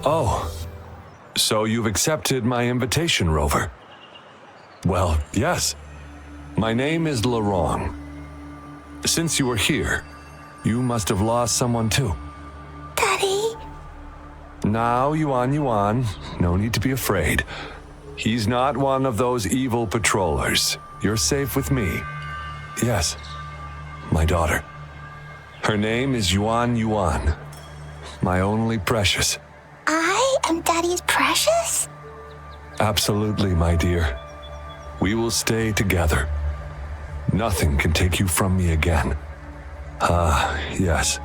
Oh, so you've accepted my invitation, Rover? Well, yes. My name is Laurent. Since you were here, you must have lost someone too. Daddy? Now, Yuan, no need to be afraid. He's not one of those evil patrollers. You're safe with me. Yes, my daughter. Her name is Yuan, my only precious. I am Daddy's precious? Absolutely, my dear. We will stay together. Nothing can take you from me again. Yes.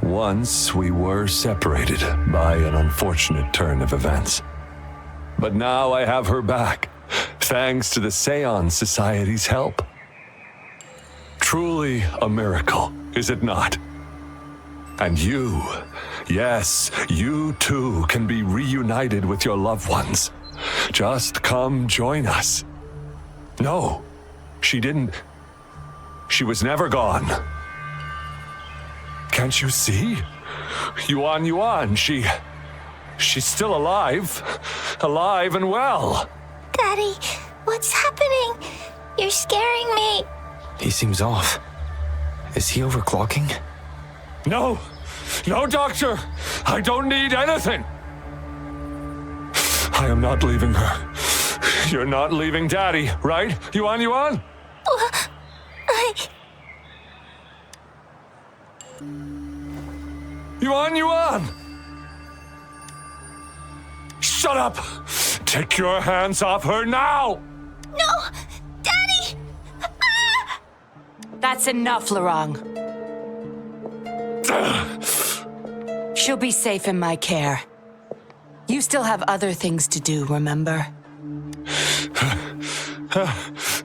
Once we were separated by an unfortunate turn of events. But now I have her back, thanks to the Seance Society's help. Truly a miracle, is it not? And you, yes, you too can be reunited with your loved ones. Just come join us. No, she didn't. She was never gone. Can't you see? Yuan, she's still alive. Alive and well. Daddy, what's happening? You're scaring me. He seems off. Is he overclocking? No, doctor. I don't need anything. I am not leaving her. You're not leaving Daddy, right? Yuan? Yuan! Shut up! Take your hands off her now! No! Daddy! Ah! That's enough, Laurent. She'll be safe in my care. You still have other things to do, remember?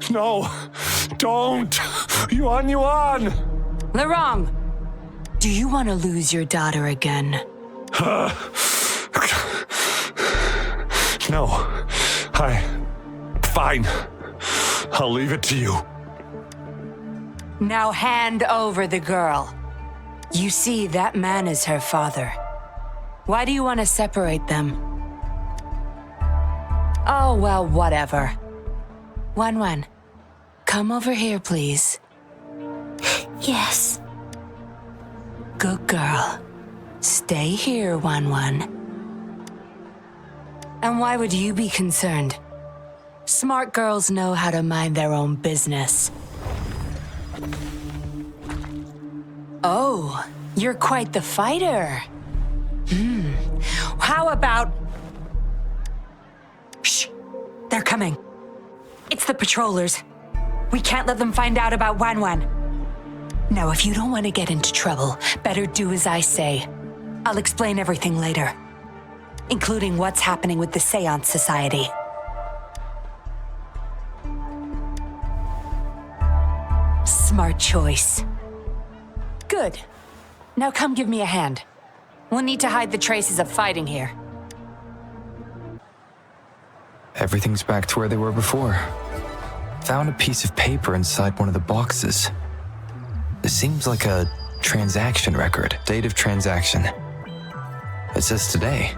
No, don't! Yuan! Laurent! Do you want to lose your daughter again? No. Fine. I'll leave it to you. Now hand over the girl. You see, that man is her father. Why do you want to separate them? Oh, well, whatever. Wan, come over here, please. Yes. Good girl. Stay here, Wan. And why would you be concerned? Smart girls know how to mind their own business. Oh, you're quite the fighter. How about... Shh, they're coming. It's the patrollers. We can't let them find out about Wan. Now, if you don't want to get into trouble, better do as I say. I'll explain everything later, including what's happening with the Seance Society. Smart choice. Good. Now come give me a hand. We'll need to hide the traces of fighting here. Everything's back to where they were before. Found a piece of paper inside one of the boxes. It seems like a transaction record. Date of transaction. It says today.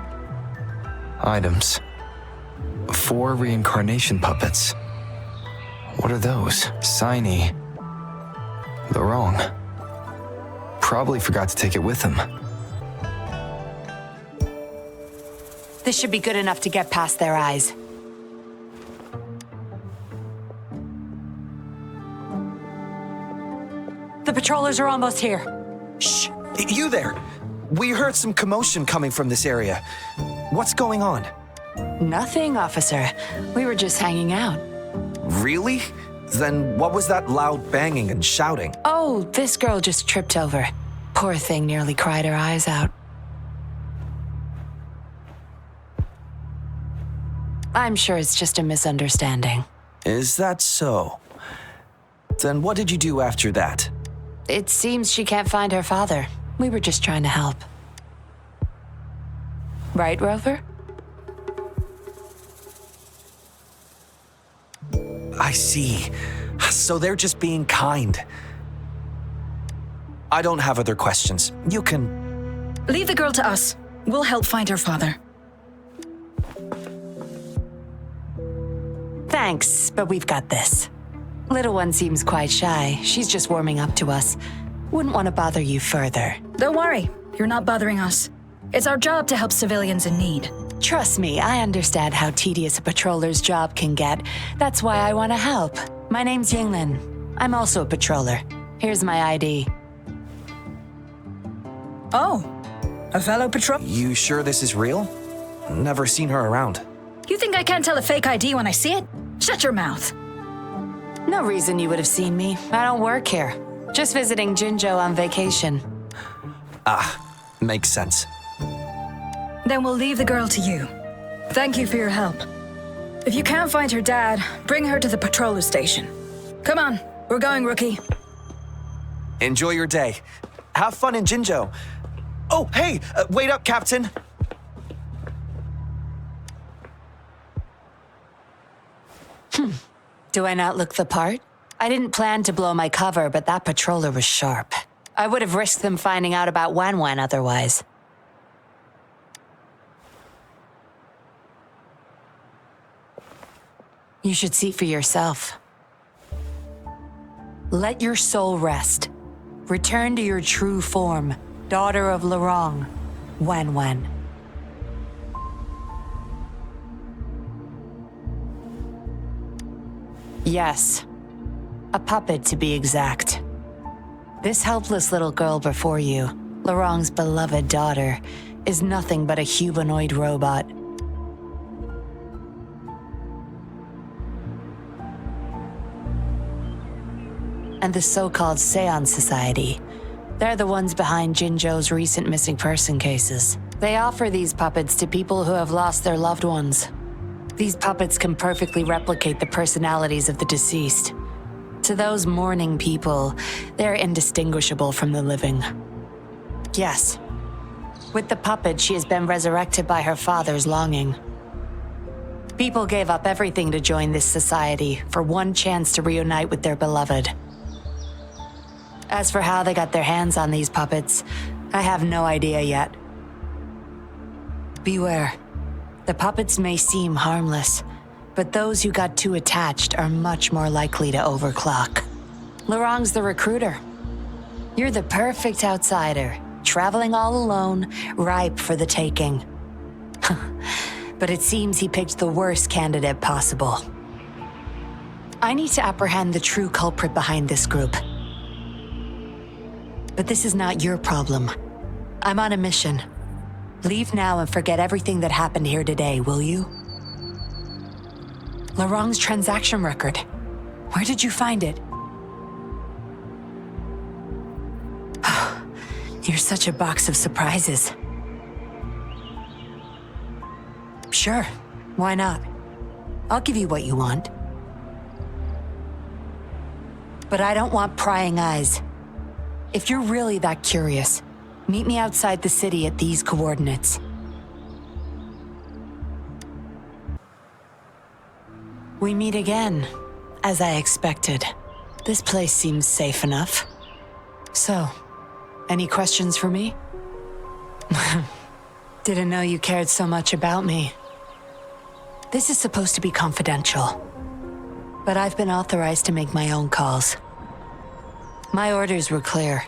Items. 4 reincarnation puppets. What are those? Signy. The wrong. Probably forgot to take it with him. This should be good enough to get past their eyes. The patrollers are almost here. Shh! You there! We heard some commotion coming from this area. What's going on? Nothing, officer. We were just hanging out. Really? Then what was that loud banging and shouting? Oh, this girl just tripped over. Poor thing nearly cried her eyes out. I'm sure it's just a misunderstanding. Is that so? Then what did you do after that? It seems she can't find her father. We were just trying to help. Right, Rover? I see. So they're just being kind. I don't have other questions. You can... Leave the girl to us. We'll help find her father. Thanks, but we've got this. Little one seems quite shy. She's just warming up to us. Wouldn't want to bother you further. Don't worry, you're not bothering us. It's our job to help civilians in need. Trust me, I understand how tedious a patroller's job can get. That's why I want to help. My name's Yinlin. I'm also a patroller. Here's my ID. Oh, a fellow patrol? You sure this is real? Never seen her around. You think I can't tell a fake ID when I see it? Shut your mouth. No reason you would have seen me. I don't work here. Just visiting Jinzhou on vacation. Makes sense. Then we'll leave the girl to you. Thank you for your help. If you can't find her dad, bring her to the patroller station. Come on, we're going, rookie. Enjoy your day. Have fun in Jinzhou. Oh, hey, wait up, Captain. Do I not look the part? I didn't plan to blow my cover, but that patroller was sharp. I would have risked them finding out about Wan otherwise. You should see for yourself. Let your soul rest. Return to your true form, daughter of Lorong, Wan. Yes, a puppet to be exact. This helpless little girl before you, Lorong's beloved daughter, is nothing but a humanoid robot. And the so-called Seance Society, they're the ones behind Jinzhou's recent missing person cases. They offer these puppets to people who have lost their loved ones. These puppets can perfectly replicate the personalities of the deceased. To those mourning people, they're indistinguishable from the living. Yes, with the puppet, she has been resurrected by her father's longing. People gave up everything to join this society for one chance to reunite with their beloved. As for how they got their hands on these puppets, I have no idea yet. Beware. The puppets may seem harmless, but those who got too attached are much more likely to overclock. Lorong's the recruiter. You're the perfect outsider, traveling all alone, ripe for the taking. But it seems he picked the worst candidate possible. I need to apprehend the true culprit behind this group. But this is not your problem. I'm on a mission. Leave now and forget everything that happened here today, will you? Lorong's transaction record. Where did you find it? You're such a box of surprises. Sure, why not? I'll give you what you want. But I don't want prying eyes. If you're really that curious, meet me outside the city at these coordinates. We meet again, as I expected. This place seems safe enough. So, any questions for me? Didn't know you cared so much about me. This is supposed to be confidential, but I've been authorized to make my own calls. My orders were clear.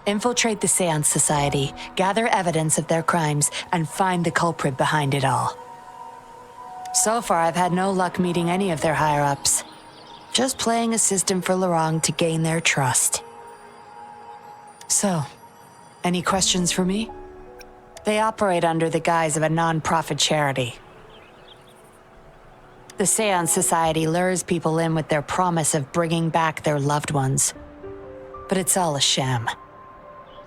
Infiltrate the Seance Society, gather evidence of their crimes, and find the culprit behind it all. So far, I've had no luck meeting any of their higher-ups. Just playing a system for Lorong to gain their trust. So, any questions for me? They operate under the guise of a non-profit charity. The Seance Society lures people in with their promise of bringing back their loved ones. But it's all a sham.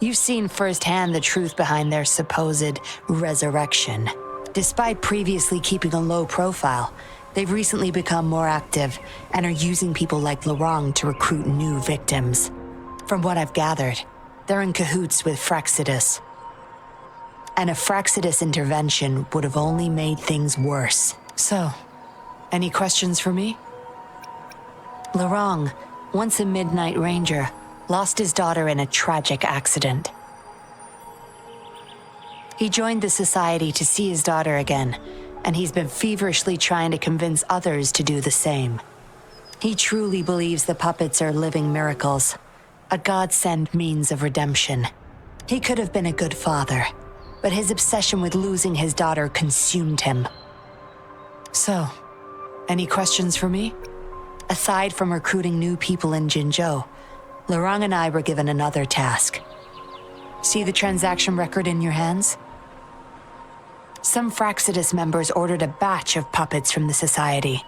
You've seen firsthand the truth behind their supposed resurrection. Despite previously keeping a low profile, they've recently become more active and are using people like Lorong to recruit new victims. From what I've gathered, they're in cahoots with Fraxidus. And a Fraxidus intervention would have only made things worse. So, any questions for me? Lorong, once a Midnight Ranger, lost his daughter in a tragic accident. He joined the society to see his daughter again, and he's been feverishly trying to convince others to do the same. He truly believes the puppets are living miracles, a godsend means of redemption. He could have been a good father, but his obsession with losing his daughter consumed him. So, any questions for me? Aside from recruiting new people in Jinzhou, Lorang and I were given another task. See the transaction record in your hands? Some Fraxidus members ordered a batch of puppets from the Society.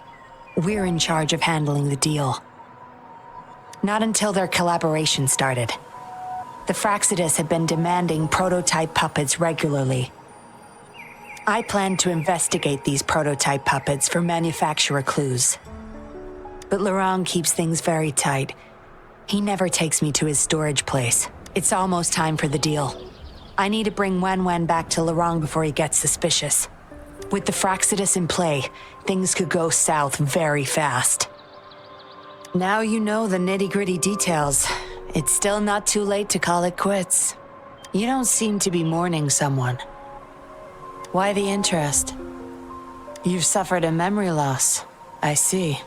We're in charge of handling the deal. Not until their collaboration started. The Fraxidus had been demanding prototype puppets regularly. I planned to investigate these prototype puppets for manufacturer clues. But Lorang keeps things very tight. He never takes me to his storage place. It's almost time for the deal. I need to bring Wen back to Lorang before he gets suspicious. With the Fraxidus in play, things could go south very fast. Now you know the nitty-gritty details. It's still not too late to call it quits. You don't seem to be mourning someone. Why the interest? You've suffered a memory loss. I see.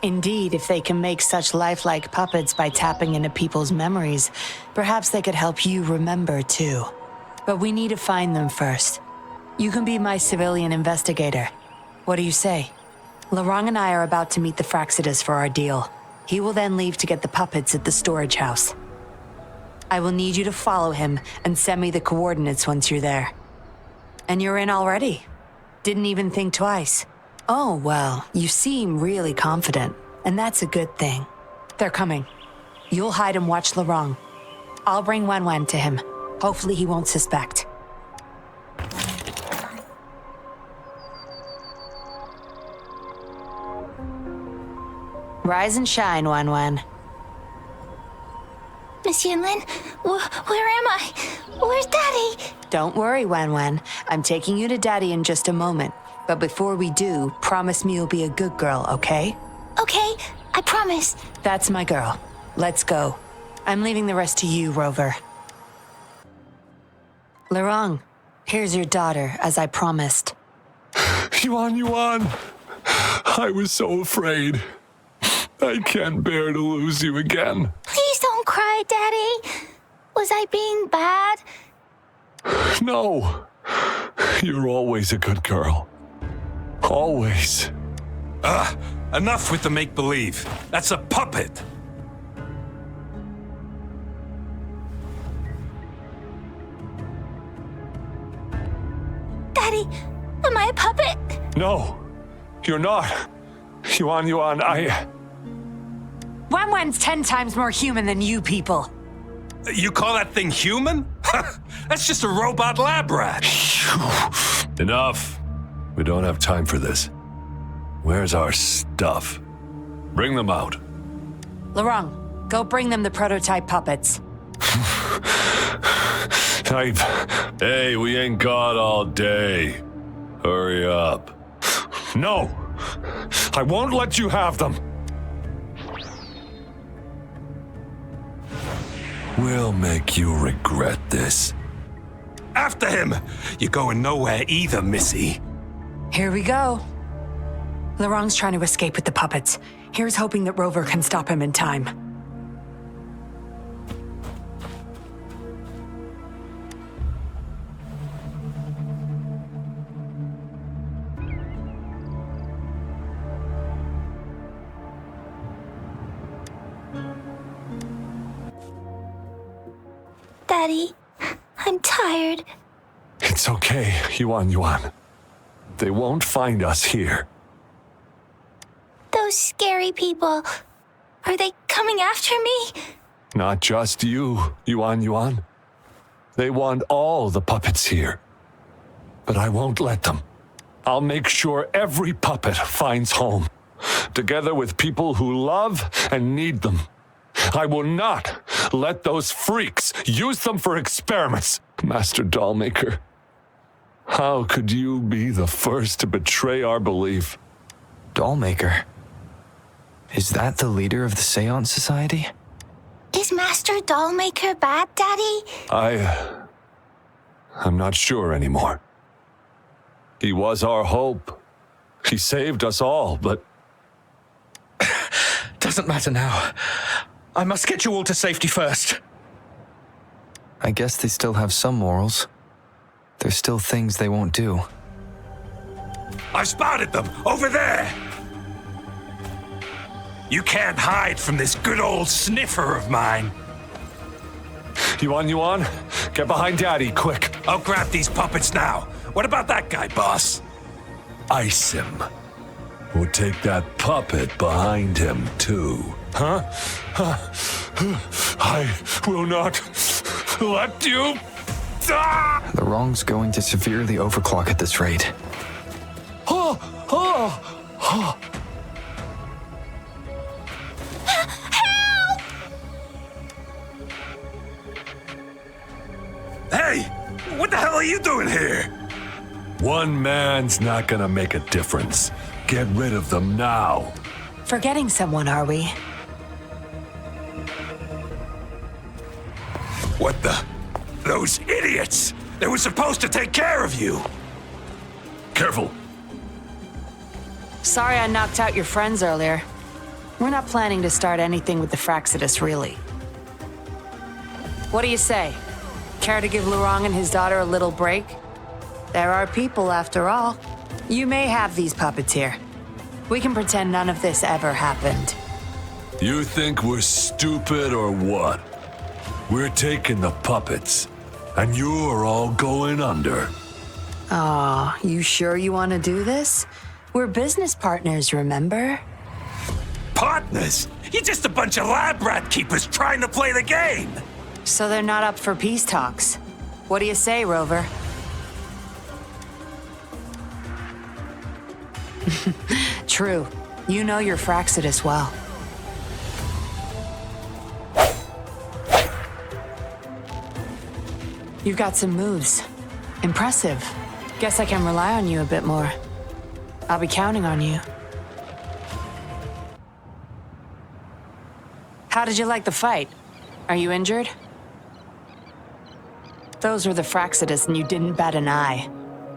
Indeed, if they can make such lifelike puppets by tapping into people's memories, perhaps they could help you remember too. But we need to find them first. You can be my civilian investigator. What do you say? Lorang and I are about to meet the Fraxidus for our deal. He will then leave to get the puppets at the storage house. I will need you to follow him and send me the coordinates once you're there. And you're in already? Didn't even think twice. Oh, well, you seem really confident, and that's a good thing. They're coming. You'll hide and watch Lorang. I'll bring Wen to him. Hopefully he won't suspect. Rise and shine, Wen. Miss Yinlin, where am I? Where's Daddy? Don't worry, Wen. I'm taking you to Daddy in just a moment. But before we do, promise me you'll be a good girl, okay? Okay, I promise. That's my girl. Let's go. I'm leaving the rest to you, Rover. Lorang, here's your daughter, as I promised. Yuan, I was so afraid. I can't bear to lose you again. Please don't cry, Daddy. Was I being bad? No. You're always a good girl. Always. Enough with the make-believe. That's a puppet. Daddy, am I a puppet? No, you're not. Yuan, Wen's 10 times more human than you people. You call that thing human? That's just a robot lab rat. Enough. We don't have time for this. Where's our stuff? Bring them out. Lorang, go bring them the prototype puppets. Hey, we ain't got all day. Hurry up. No! I won't let you have them! We'll make you regret this. After him! You're going nowhere either, Missy. Here we go. Lorang's trying to escape with the puppets. Here's hoping that Rover can stop him in time. Daddy, I'm tired. It's okay, Yuan. They won't find us here. Those scary people, are they coming after me? Not just you, Yuan. They want all the puppets here. But I won't let them. I'll make sure every puppet finds home, together with people who love and need them. I will not let those freaks use them for experiments. Master Dollmaker, how could you be the first to betray our belief? Dollmaker? Is that the leader of the Seance Society? Is Master Dollmaker bad, Daddy? I'm not sure anymore. He was our hope. He saved us all, but Doesn't matter now. I must get you all to safety first. I guess they still have some morals. There's still things they won't do. I've spotted them over there. You can't hide from this good old sniffer of mine. Yuan, get behind Daddy, quick. I'll grab these puppets now. What about that guy, boss? Ice him. We'll take that puppet behind him, too. Huh? I will not let you. Ah! The wrong's going to severely overclock at this rate. Hey! What the hell are you doing here? One man's not gonna make a difference. Get rid of them now. Forgetting someone, are we? What the? Those idiots! They were supposed to take care of you! Careful. Sorry I knocked out your friends earlier. We're not planning to start anything with the Fraxidus, really. What do you say? Care to give Lurong and his daughter a little break? There are people, after all. You may have these puppets here. We can pretend none of this ever happened. You think we're stupid or what? We're taking the puppets, and you're all going under. Aw, you sure you want to do this? We're business partners, remember? Partners? You're just a bunch of lab rat keepers trying to play the game! So they're not up for peace talks. What do you say, Rover? True. You know your Fraxidus well. You've got some moves. Impressive. Guess I can rely on you a bit more. I'll be counting on you. How did you like the fight? Are you injured? Those were the Fraxidus and you didn't bat an eye.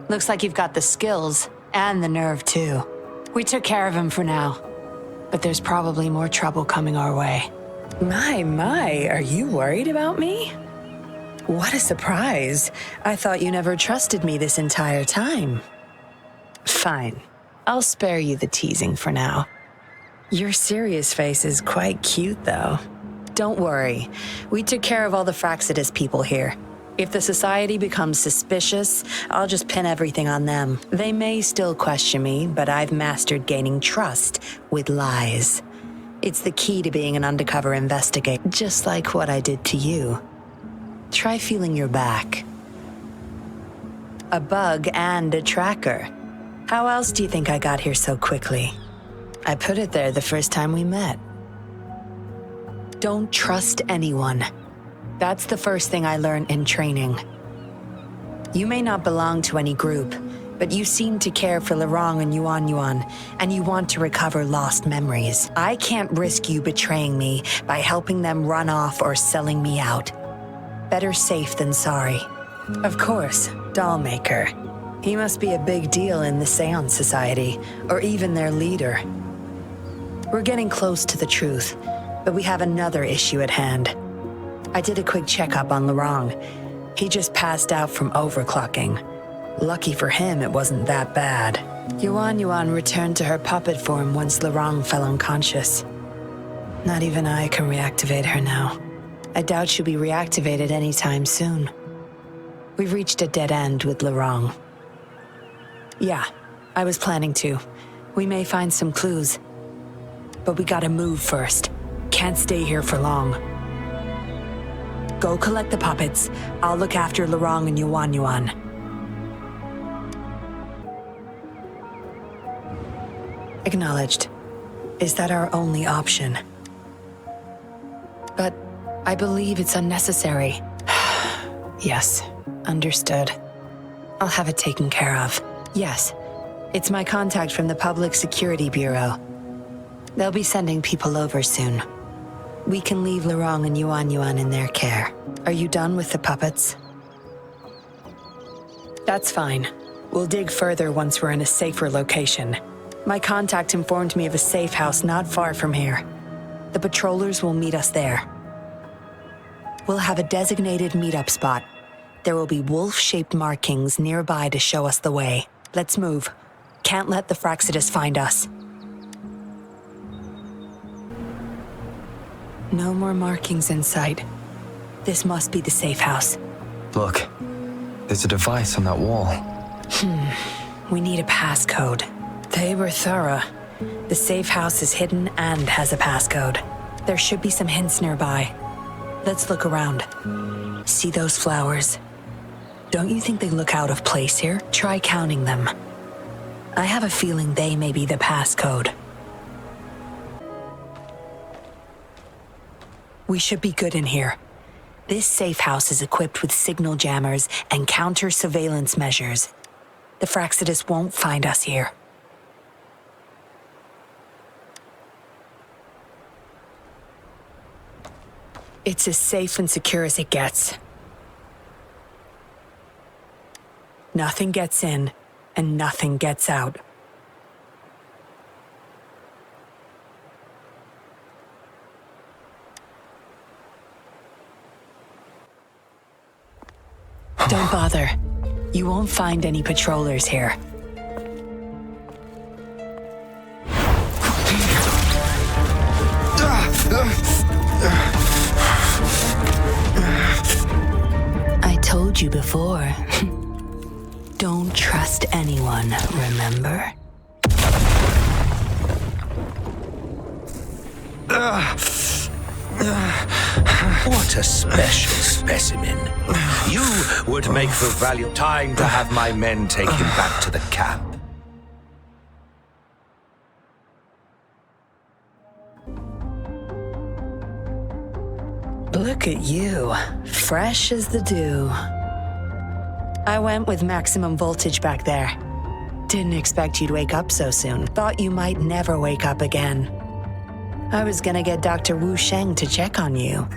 Looks like you've got the skills and the nerve too. We took care of him for now, but there's probably more trouble coming our way. My, are you worried about me? What a surprise. I thought you never trusted me this entire time. Fine. I'll spare you the teasing for now. Your serious face is quite cute, though. Don't worry. We took care of all the Fraxidus people here. If the society becomes suspicious, I'll just pin everything on them. They may still question me, but I've mastered gaining trust with lies. It's the key to being an undercover investigator, just like what I did to you. Try feeling your back. A bug and a tracker. How else do you think I got here so quickly? I put it there the first time we met. Don't trust anyone. That's the first thing I learned in training. You may not belong to any group, but you seem to care for Lurong and Yuan, and you want to recover lost memories. I can't risk you betraying me by helping them run off or selling me out. Better safe than sorry. Of course, Dollmaker. He must be a big deal in the Seance Society, or even their leader. We're getting close to the truth, but we have another issue at hand. I did a quick checkup on Lurong. He just passed out from overclocking. Lucky for him, it wasn't that bad. Yuan returned to her puppet form once Lurong fell unconscious. Not even I can reactivate her now. I doubt she'll be reactivated anytime soon. We've reached a dead end with Lurong. Yeah, I was planning to. We may find some clues. But we gotta move first. Can't stay here for long. Go collect the puppets. I'll look after Lurong and Yuan. Acknowledged. Is that our only option? But I believe it's unnecessary. Yes, understood. I'll have it taken care of. Yes, it's my contact from the Public Security Bureau. They'll be sending people over soon. We can leave Lurong and Yuan in their care. Are you done with the puppets? That's fine. We'll dig further once we're in a safer location. My contact informed me of a safe house not far from here. The patrollers will meet us there. We'll have a designated meetup spot. There will be wolf-shaped markings nearby to show us the way. Let's move. Can't let the Fraxidus find us. No more markings in sight. This must be the safe house. Look, there's a device on that wall. We need a passcode. They were thorough. The safe house is hidden and has a passcode. There should be some hints nearby. Let's look around. See those flowers? Don't you think they look out of place here? Try counting them. I have a feeling they may be the passcode. We should be good in here. This safe house is equipped with signal jammers and counter-surveillance measures. The Fraxidus won't find us here. It's as safe and secure as it gets. Nothing gets in, and nothing gets out. Don't bother. You won't find any patrollers here. I told you before. Don't trust anyone, remember? What a special specimen. You would make for value. Time to have my men take him back to the camp. Look at you, fresh as the dew. I went with maximum voltage back there. Didn't expect you'd wake up so soon. Thought you might never wake up again. I was gonna get Dr. Wu Sheng to check on you.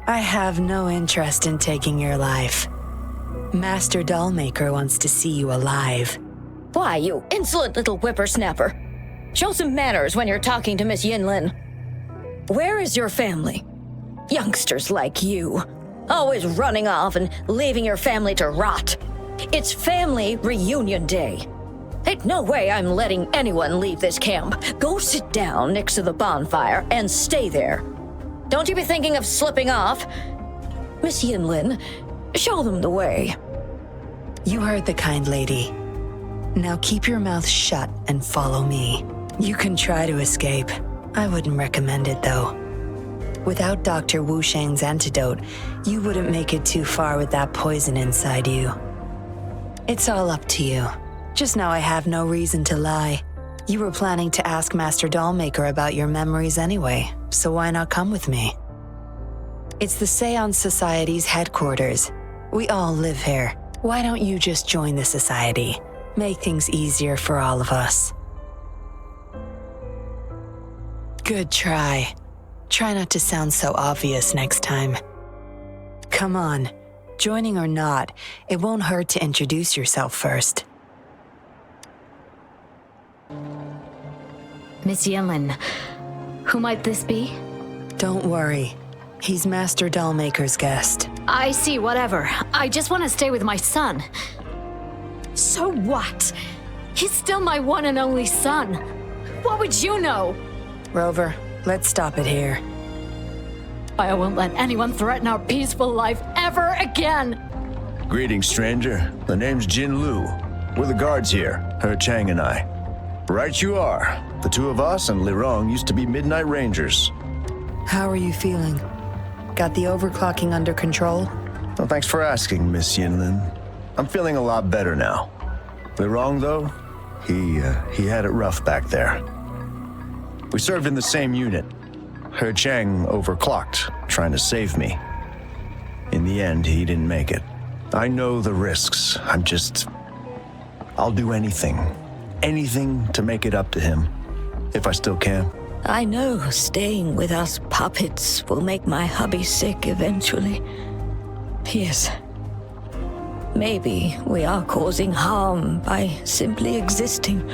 I have no interest in taking your life. Master Dollmaker wants to see you alive. Why, you insolent little whippersnapper. Show some manners when you're talking to Miss Yinlin. Where is your family? Youngsters like you, always running off and leaving your family to rot. It's family reunion day. Ain't no way I'm letting anyone leave this camp. Go sit down next to the bonfire and stay there. Don't you be thinking of slipping off. Miss Yinlin, show them the way. You heard the kind lady. Now keep your mouth shut and follow me. You can try to escape. I wouldn't recommend it, though. Without Dr. Wu Sheng's antidote, you wouldn't make it too far with that poison inside you. It's all up to you. Just know I have no reason to lie. You were planning to ask Master Dollmaker about your memories anyway, so why not come with me? It's the Seance Society's headquarters. We all live here. Why don't you just join the society? Make things easier for all of us. Good try. Try not to sound so obvious next time. Come on. Joining or not, it won't hurt to introduce yourself first. Miss Yinlin, who might this be? Don't worry. He's Master Dollmaker's guest. I see, whatever. I just want to stay with my son. So what? He's still my one and only son. What would you know? Rover, let's stop it here. I won't let anyone threaten our peaceful life ever again. Greetings, stranger. The name's Jin Lu. We're the guards here, He Chang and I. Right you are. The two of us and Lirong used to be Midnight Rangers. How are you feeling? Got the overclocking under control? Well, thanks for asking, Miss Yinlin. I'm feeling a lot better now. Lirong, though, he had it rough back there. We served in the same unit. He Chang overclocked, trying to save me. In the end, he didn't make it. I know the risks. I'll do anything. Anything to make it up to him, if I still can. I know staying with us puppets will make my hubby sick eventually. Yes. Maybe we are causing harm by simply existing.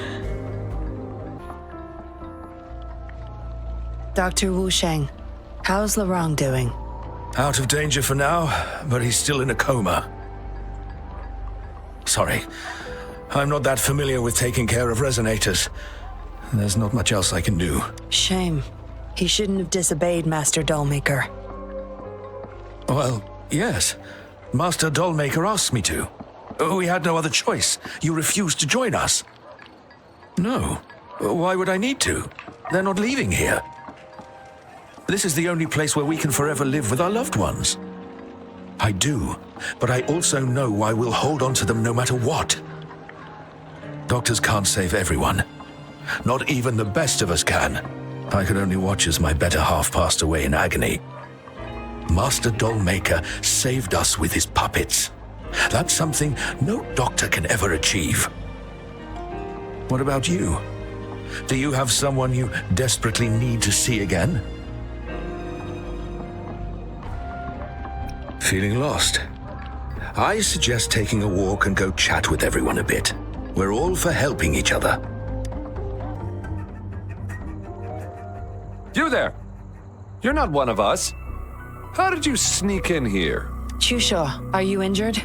Dr. Wu Sheng, how's Lorang doing? Out of danger for now, but he's still in a coma. Sorry, I'm not that familiar with taking care of resonators. There's not much else I can do. Shame. He shouldn't have disobeyed Master Dollmaker. Well, yes. Master Dollmaker asked me to. We had no other choice. You refused to join us. No. Why would I need to? They're not leaving here. This is the only place where we can forever live with our loved ones. I do, but I also know I will hold on to them no matter what. Doctors can't save everyone. Not even the best of us can. I could only watch as my better half passed away in agony. Master Dollmaker saved us with his puppets. That's something no doctor can ever achieve. What about you? Do you have someone you desperately need to see again? Feeling lost? I suggest taking a walk and go chat with everyone a bit. We're all for helping each other. You there! You're not one of us. How did you sneak in here? Chusha, are you injured?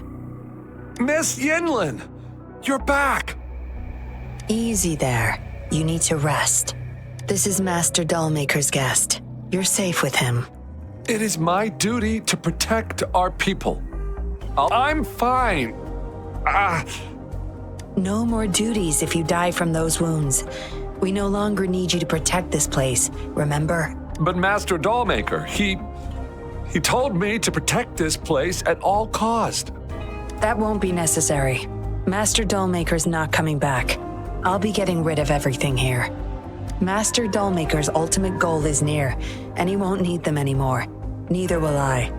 Miss Yinlin! You're back! Easy there. You need to rest. This is Master Dollmaker's guest. You're safe with him. It is my duty to protect our people. I'm fine. No more duties if you die from those wounds. We no longer need you to protect this place, remember? But Master Dollmaker, he told me to protect this place at all cost. That won't be necessary. Master Dollmaker's not coming back. I'll be getting rid of everything here. Master Dollmaker's ultimate goal is near, and he won't need them anymore. Neither will I.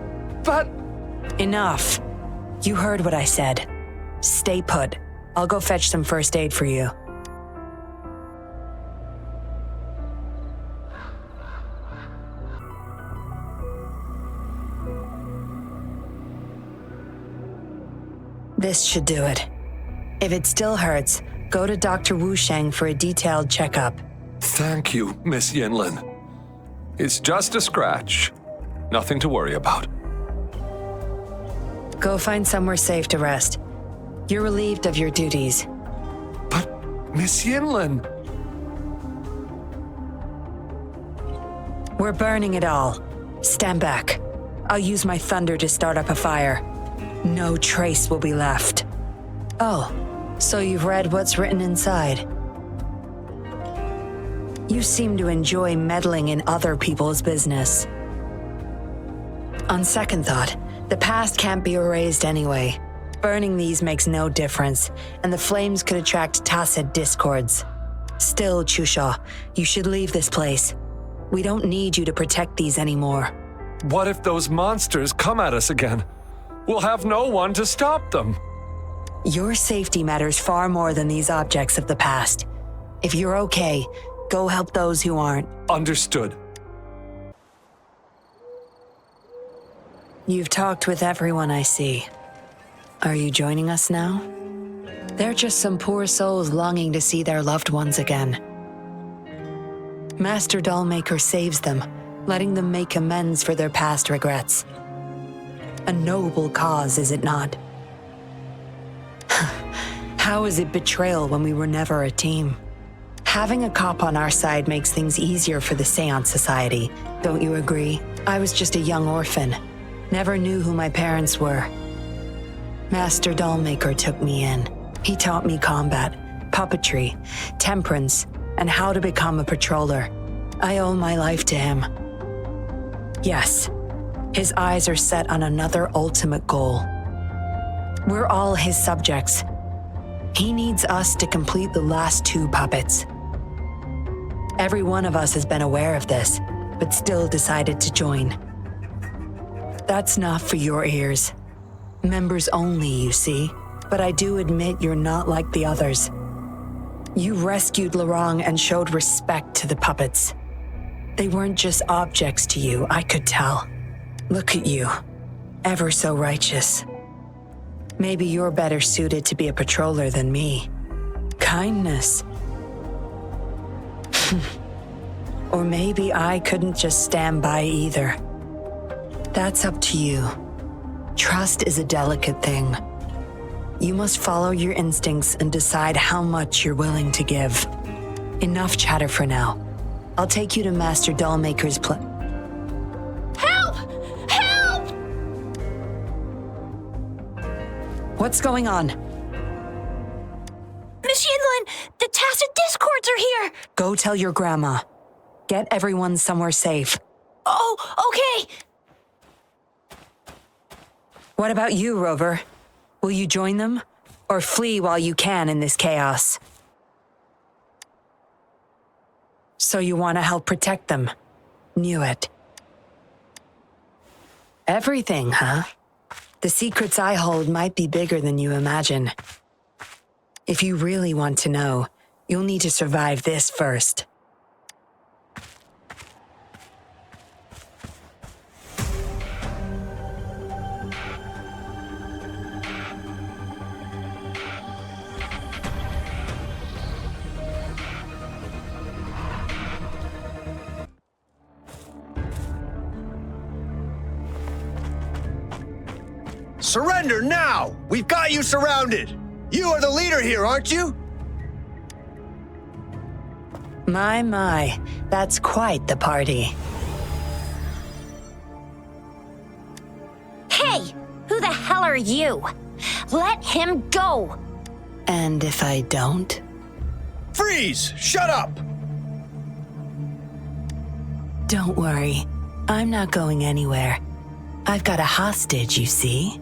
But... Enough. You heard what I said. Stay put. I'll go fetch some first aid for you. This should do it. If it still hurts, go to Dr. Wu Sheng for a detailed checkup. Thank you, Miss Yinlin. It's just a scratch. Nothing to worry about. Go find somewhere safe to rest. You're relieved of your duties. But, Miss Yinlin... We're burning it all. Stand back. I'll use my thunder to start up a fire. No trace will be left. Oh, so you've read what's written inside. You seem to enjoy meddling in other people's business. On second thought, the past can't be erased anyway. Burning these makes no difference, and the flames could attract tacit discords. Still, Chusha, you should leave this place. We don't need you to protect these anymore. What if those monsters come at us again? We'll have no one to stop them. Your safety matters far more than these objects of the past. If you're okay, go help those who aren't. Understood. You've talked with everyone I see. Are you joining us now? They're just some poor souls longing to see their loved ones again. Master Dollmaker saves them, letting them make amends for their past regrets. A noble cause, is it not? How is it betrayal when we were never a team? Having a cop on our side makes things easier for the Seance Society, don't you agree? I was just a young orphan. Never knew who my parents were. Master Dollmaker took me in. He taught me combat, puppetry, temperance, and how to become a patroller. I owe my life to him. Yes, his eyes are set on another ultimate goal. We're all his subjects. He needs us to complete the last 2 puppets. Every one of us has been aware of this, but still decided to join. That's not for your ears. Members only, you see. But I do admit you're not like the others. You rescued Lorang and showed respect to the puppets. They weren't just objects to you, I could tell. Look at you. Ever so righteous. Maybe you're better suited to be a patroller than me. Kindness. Or maybe I couldn't just stand by either. That's up to you. Trust is a delicate thing. You must follow your instincts and decide how much you're willing to give. Enough chatter for now. I'll take you to Master Dollmaker's Help! Help! What's going on? Miss Yinlin, the Tacit Discords are here! Go tell your grandma. Get everyone somewhere safe. Oh, okay! What about you, Rover? Will you join them? Or flee while you can in this chaos? So you want to help protect them? Knew it. Everything, huh? The secrets I hold might be bigger than you imagine. If you really want to know, you'll need to survive this first. Surrender now! We've got you surrounded! You are the leader here, aren't you? My, that's quite the party. Hey! Who the hell are you? Let him go! And if I don't? Freeze! Shut up! Don't worry. I'm not going anywhere. I've got a hostage, you see?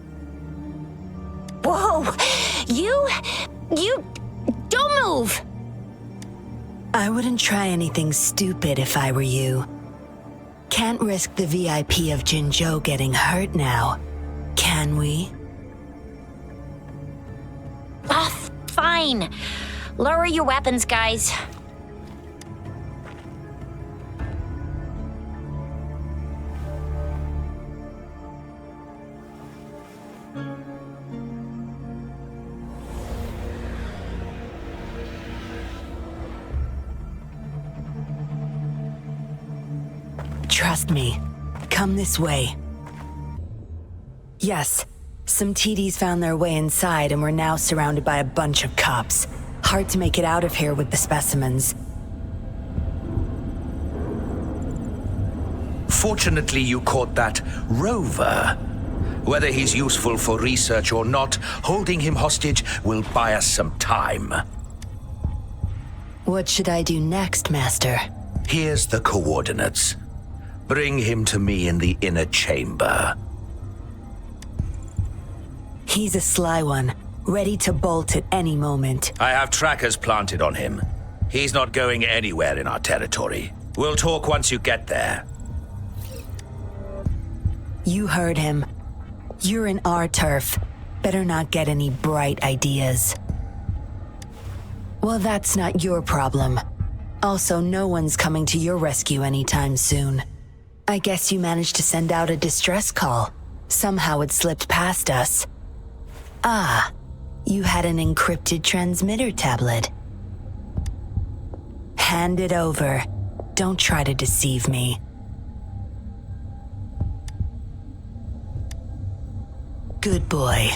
Whoa! You don't move! I wouldn't try anything stupid if I were you. Can't risk the VIP of Jinzhou getting hurt now, can we? Ah, fine. Lower your weapons, guys. Trust me. Come this way. Yes, some TDs found their way inside and we're now surrounded by a bunch of cops. Hard to make it out of here with the specimens. Fortunately, you caught that rover. Whether he's useful for research or not, holding him hostage will buy us some time. What should I do next, Master? Here's the coordinates. Bring him to me in the inner chamber. He's a sly one, ready to bolt at any moment. I have trackers planted on him. He's not going anywhere in our territory. We'll talk once you get there. You heard him. You're in our turf. Better not get any bright ideas. Well, that's not your problem. Also, no one's coming to your rescue anytime soon. I guess you managed to send out a distress call. Somehow it slipped past us. Ah, you had an encrypted transmitter tablet. Hand it over. Don't try to deceive me. Good boy.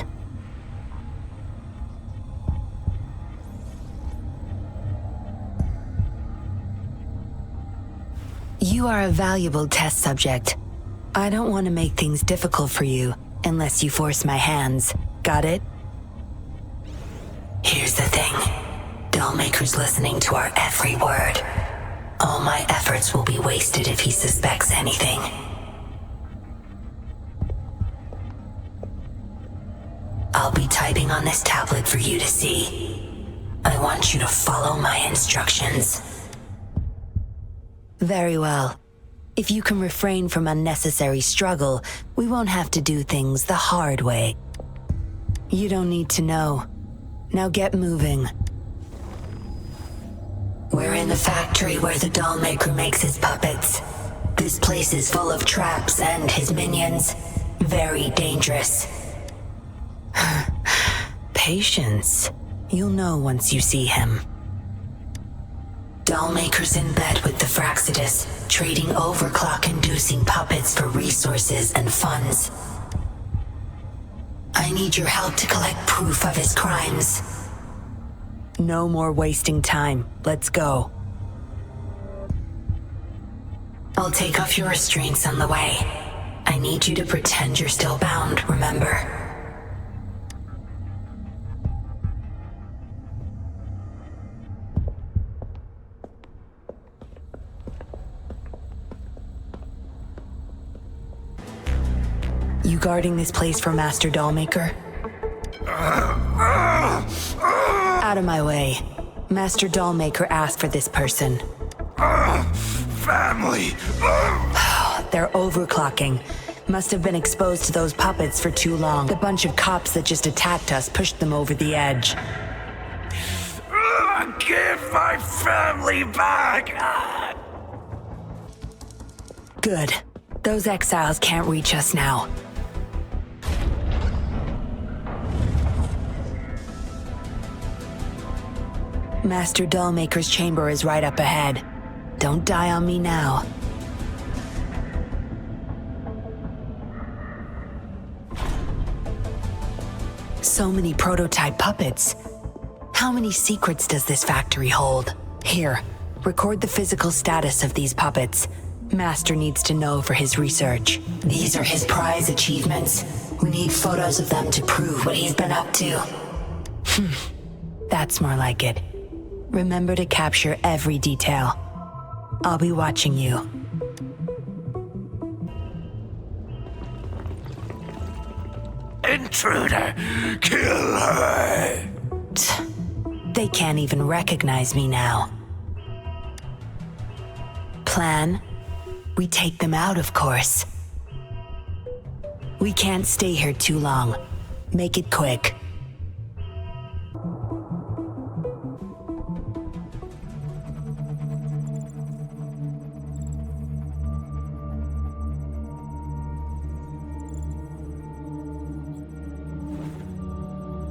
You are a valuable test subject. I don't want to make things difficult for you unless you force my hands. Got it? Here's the thing. Dollmaker's listening to our every word. All my efforts will be wasted if he suspects anything. I'll be typing on this tablet for you to see. I want you to follow my instructions. Very well. If you can refrain from unnecessary struggle, we won't have to do things the hard way. You don't need to know. Now get moving. We're in the factory where the Dollmaker makes his puppets. This place is full of traps and his minions. Very dangerous. Patience. You'll know once you see him. Dollmaker's in bed with the Fraxidus, trading overclock-inducing puppets for resources and funds. I need your help to collect proof of his crimes. No more wasting time. Let's go. I'll take off your restraints on the way. I need you to pretend you're still bound, remember? You guarding this place for Master Dollmaker? Out of my way. Master Dollmaker asked for this person. Family. They're overclocking. Must have been exposed to those puppets for too long. The bunch of cops that just attacked us pushed them over the edge. Give my family back! Good. Those exiles can't reach us now. Master Dollmaker's chamber is right up ahead. Don't die on me now. So many prototype puppets. How many secrets does this factory hold? Here, record the physical status of these puppets. Master needs to know for his research. These are his prize achievements. We need photos of them to prove what he's been up to. That's more like it. Remember to capture every detail. I'll be watching you. Intruder! Kill her! They can't even recognize me now. Plan? We take them out, of course. We can't stay here too long. Make it quick.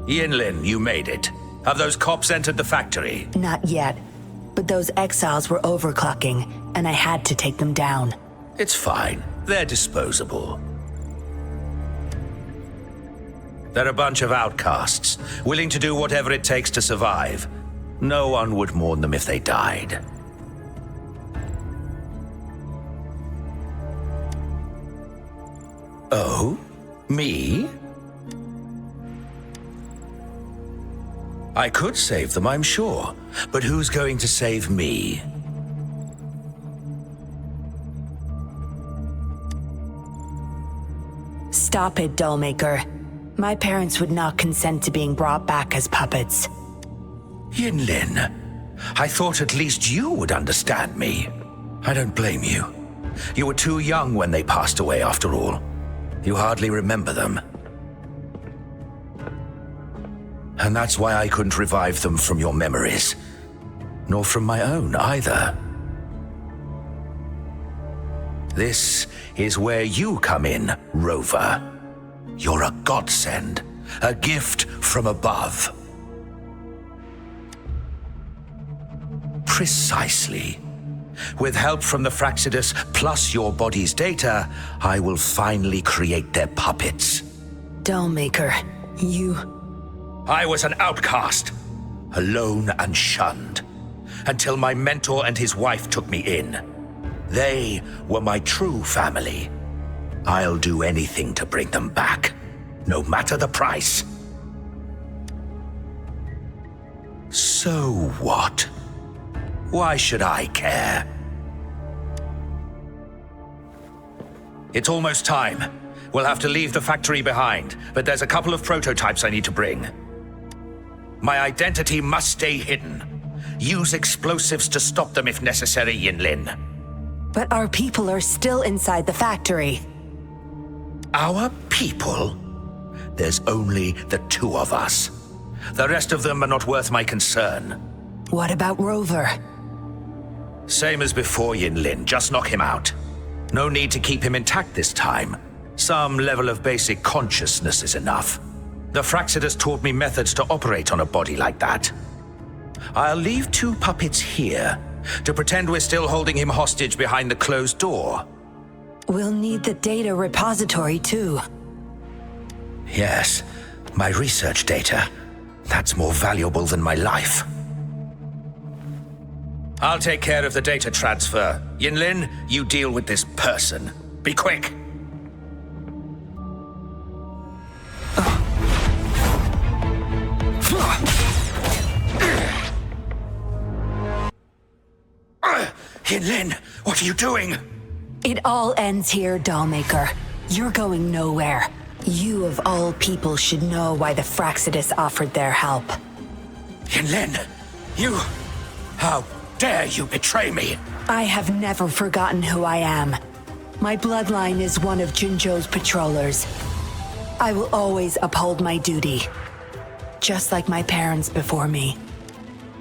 Yinlin, you made it. Have those cops entered the factory? Not yet. But those exiles were overclocking, and I had to take them down. It's fine. They're disposable. They're a bunch of outcasts, willing to do whatever it takes to survive. No one would mourn them if they died. Oh? Me? I could save them, I'm sure. But who's going to save me? Stop it, Dollmaker. My parents would not consent to being brought back as puppets. Yinlin, I thought at least you would understand me. I don't blame you. You were too young when they passed away, after all. You hardly remember them. And that's why I couldn't revive them from your memories. Nor from my own, either. This is where you come in, Rover. You're a godsend, a gift from above. Precisely. With help from the Fraxidus plus your body's data, I will finally create their puppets. Dollmaker, you... I was an outcast, alone and shunned, until my mentor and his wife took me in. They were my true family. I'll do anything to bring them back, no matter the price. So what? Why should I care? It's almost time. We'll have to leave the factory behind, but there's a couple of prototypes I need to bring. My identity must stay hidden. Use explosives to stop them if necessary, Yinlin. But our people are still inside the factory. Our people? There's only the two of us. The rest of them are not worth my concern. What about Rover? Same as before, Yinlin. Just knock him out. No need to keep him intact this time. Some level of basic consciousness is enough. The Fraxidus taught me methods to operate on a body like that. I'll leave 2 puppets here to pretend we're still holding him hostage behind the closed door. We'll need the data repository, too. Yes, my research data. That's more valuable than my life. I'll take care of the data transfer. Yinlin, you deal with this person. Be quick. Yinlin, what are you doing? It all ends here, Dollmaker. You're going nowhere. You of all people should know why the Fraxidus offered their help. Yinlin, you... How dare you betray me? I have never forgotten who I am. My bloodline is one of Jinzhou's patrollers. I will always uphold my duty. Just like my parents before me.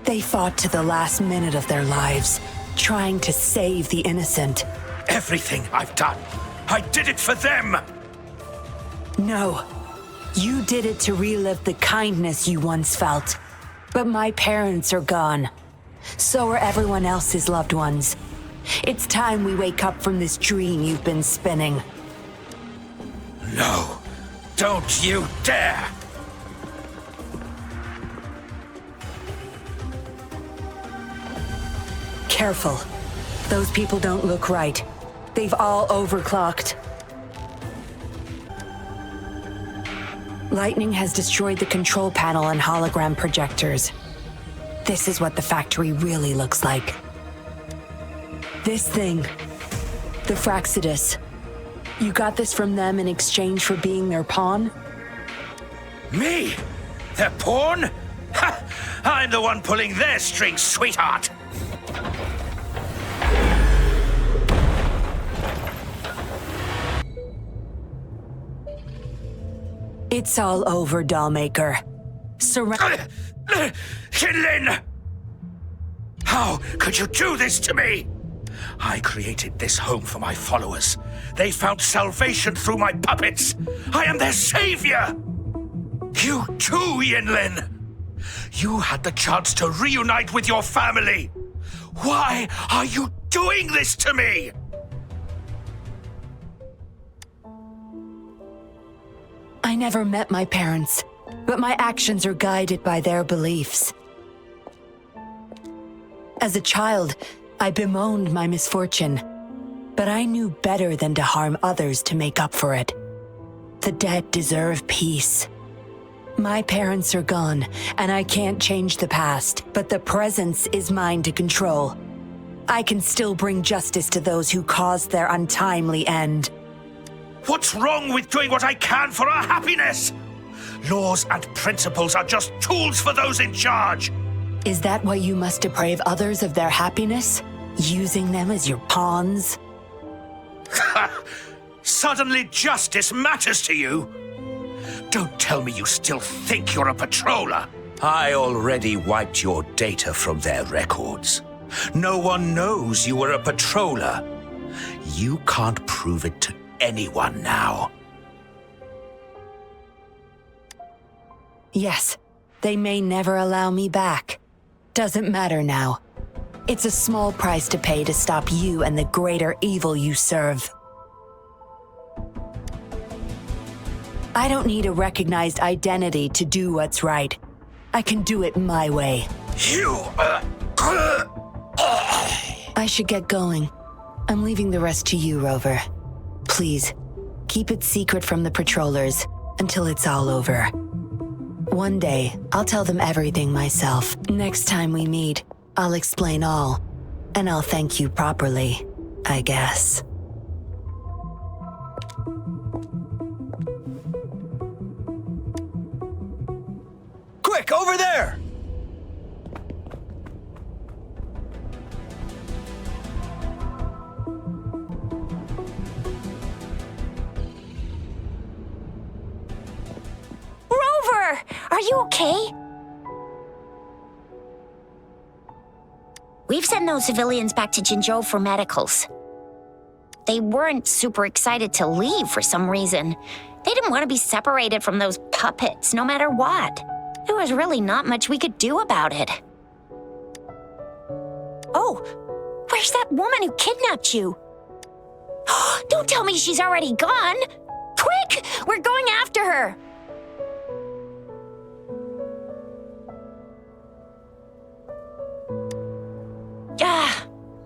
They fought to the last minute of their lives, trying to save the innocent. Everything I've done, I did it for them! No. You did it to relive the kindness you once felt. But my parents are gone. So are everyone else's loved ones. It's time we wake up from this dream you've been spinning. No. Don't you dare! Careful. Those people don't look right. They've all overclocked. Lightning has destroyed the control panel and hologram projectors. This is what the factory really looks like. This thing, the Fraxidus. You got this from them in exchange for being their pawn? Me? Their pawn? Ha! I'm the one pulling their strings, sweetheart! It's all over, Dollmaker. Yinlin! How could you do this to me? I created this home for my followers. They found salvation through my puppets. I am their savior! You too, Yinlin! You had the chance to reunite with your family. Why are you doing this to me? I never met my parents, but my actions are guided by their beliefs. As a child, I bemoaned my misfortune, but I knew better than to harm others to make up for it. The dead deserve peace. My parents are gone, and I can't change the past, but the present is mine to control. I can still bring justice to those who caused their untimely end. What's wrong with doing what I can for our happiness? Laws and principles are just tools for those in charge. Is that why you must deprive others of their happiness? Using them as your pawns? Suddenly justice matters to you? Don't tell me you still think you're a patroller. I already wiped your data from their records. No one knows you were a patroller. You can't prove it to anyone now. Yes, they may never allow me back. Doesn't matter now. It's a small price to pay to stop you and the greater evil you serve. I don't need a recognized identity to do what's right. I can do it my way. I should get going. I'm leaving the rest to you, Rover. Please, keep it secret from the patrollers until it's all over. One day, I'll tell them everything myself. Next time we meet, I'll explain all. And I'll thank you properly, I guess. Quick, over there! Rover! Are you okay? We've sent those civilians back to Jinzhou for medicals. they weren't super excited to leave for some reason. They didn't want to be separated from those puppets, no matter what. There was really not much we could do about it. Oh, where's that woman who kidnapped you? Don't tell me she's already gone! Quick! We're going after her!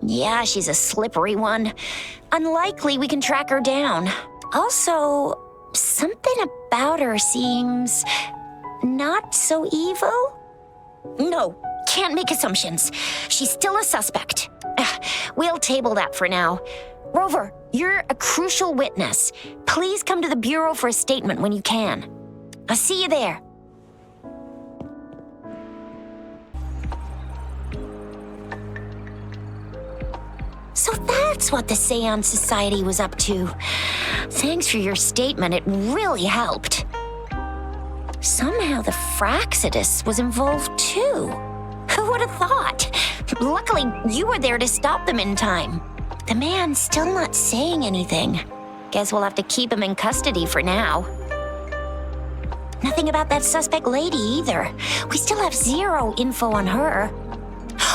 Yeah, she's a slippery one. Unlikely we can track her down. Also, something about her seems not so evil? No, can't make assumptions. She's still a suspect. We'll table that for now. Rover, you're a crucial witness. Please come to the Bureau for a statement when you can. I'll see you there. So that's what the Seance Society was up to. Thanks for your statement, it really helped. Somehow the Fraxidus was involved too. Who would have thought? Luckily, you were there to stop them in time. The man's still not saying anything. Guess we'll have to keep him in custody for now. Nothing about that suspect lady either. We still have zero info on her.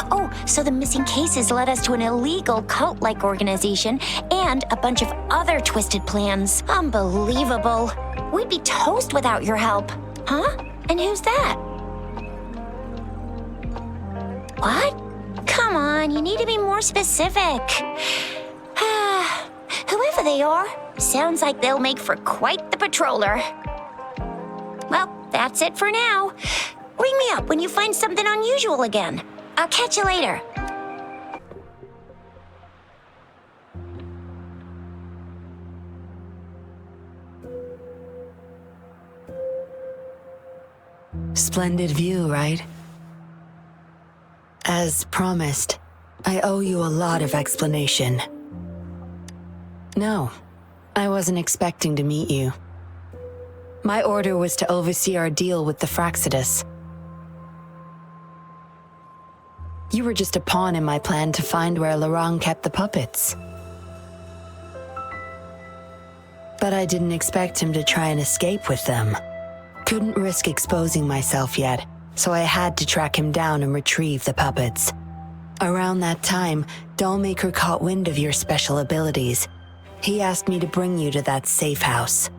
Oh, so the missing cases led us to an illegal cult-like organization and a bunch of other twisted plans. Unbelievable. We'd be toast without your help. Huh? And who's that? What? Come on, you need to be more specific. Whoever they are, sounds like they'll make for quite the patroller. Well, that's it for now. Ring me up when you find something unusual again. I'll catch you later. Splendid view, right? As promised, I owe you a lot of explanation. No, I wasn't expecting to meet you. My order was to oversee our deal with the Fraxidus. You were just a pawn in my plan to find where Laurent kept the puppets. But I didn't expect him to try and escape with them. Couldn't risk exposing myself yet, so I had to track him down and retrieve the puppets. Around that time, Dollmaker caught wind of your special abilities. He asked me to bring you to that safe house.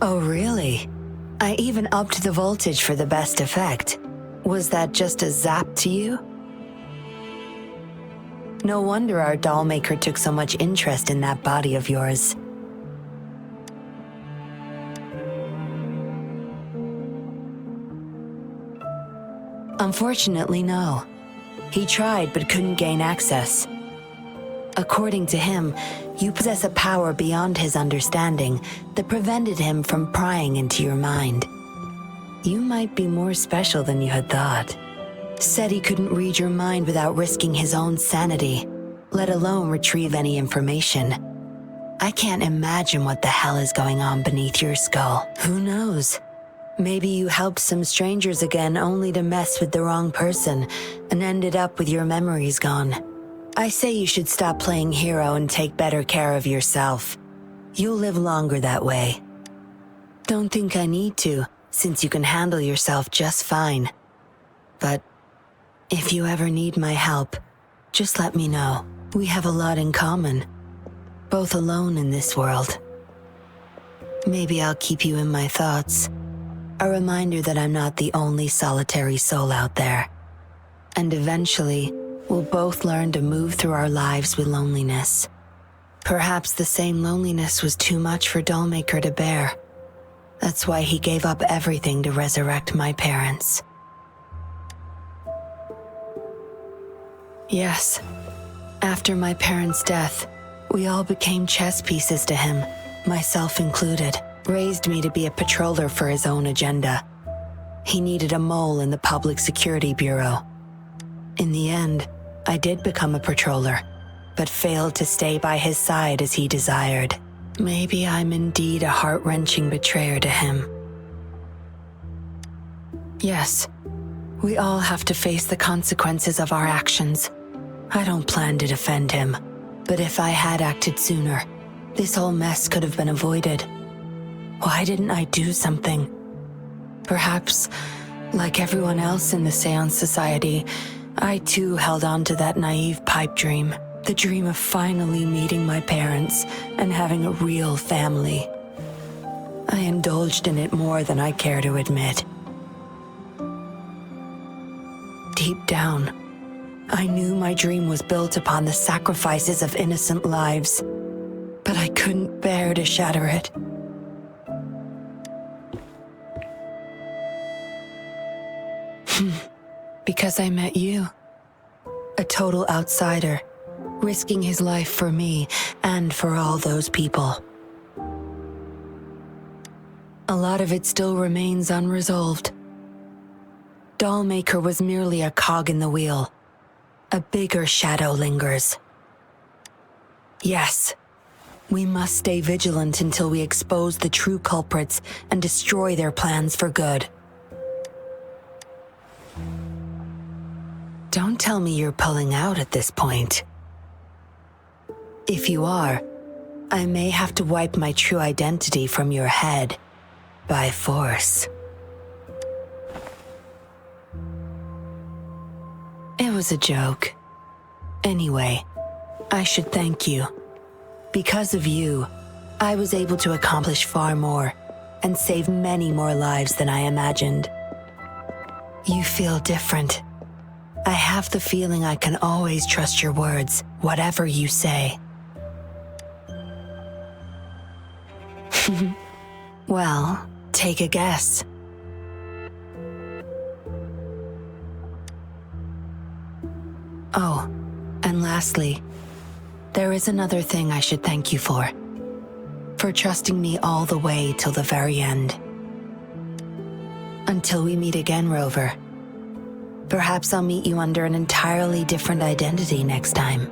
Oh, really? I even upped the voltage for the best effect. Was that just a zap to you? No wonder our dollmaker took so much interest in that body of yours. Unfortunately, no. He tried but couldn't gain access. According to him, you possess a power beyond his understanding that prevented him from prying into your mind. You might be more special than you had thought. Said he couldn't read your mind without risking his own sanity, let alone retrieve any information. I can't imagine what the hell is going on beneath your skull. Who knows? Maybe you helped some strangers again only to mess with the wrong person and ended up with your memories gone. I say you should stop playing hero and take better care of yourself. You'll live longer that way. Don't think I need to, since you can handle yourself just fine. But if you ever need my help, just let me know. We have a lot in common, both alone in this world. Maybe I'll keep you in my thoughts. A reminder that I'm not the only solitary soul out there. And eventually, we'll both learn to move through our lives with loneliness. Perhaps the same loneliness was too much for Dollmaker to bear. That's why he gave up everything to resurrect my parents. Yes, after my parents' death, we all became chess pieces to him, myself included. Raised me to be a patroller for his own agenda. He needed a mole in the Public Security Bureau. In the end, I did become a patroller, but failed to stay by his side as he desired. Maybe I'm indeed a heart-wrenching betrayer to him. Yes, We all have to face the consequences of our actions. I don't plan to defend him, but if I had acted sooner, this whole mess could have been avoided. Why didn't I do something? Perhaps, like everyone else in the Seance Society, I too held on to that naive pipe dream. The dream of finally meeting my parents and having a real family. I indulged in it more than I care to admit. Deep down, I knew my dream was built upon the sacrifices of innocent lives, but I couldn't bear to shatter it. Because I met you, a total outsider, risking his life for me and for all those people. A lot of it still remains unresolved. Dollmaker was merely a cog in the wheel. A bigger shadow lingers. Yes, we must stay vigilant until we expose the true culprits and destroy their plans for good. Don't tell me you're pulling out at this point. If you are, I may have to wipe my true identity from your head by force. It was a joke. Anyway, I should thank you. Because of you, I was able to accomplish far more and save many more lives than I imagined. You feel different. I have the feeling I can always trust your words, whatever you say. Well, take a guess. Oh, and lastly, there is another thing I should thank you for trusting me all the way till the very end. Until we meet again, Rover. Perhaps I'll meet you under an entirely different identity next time.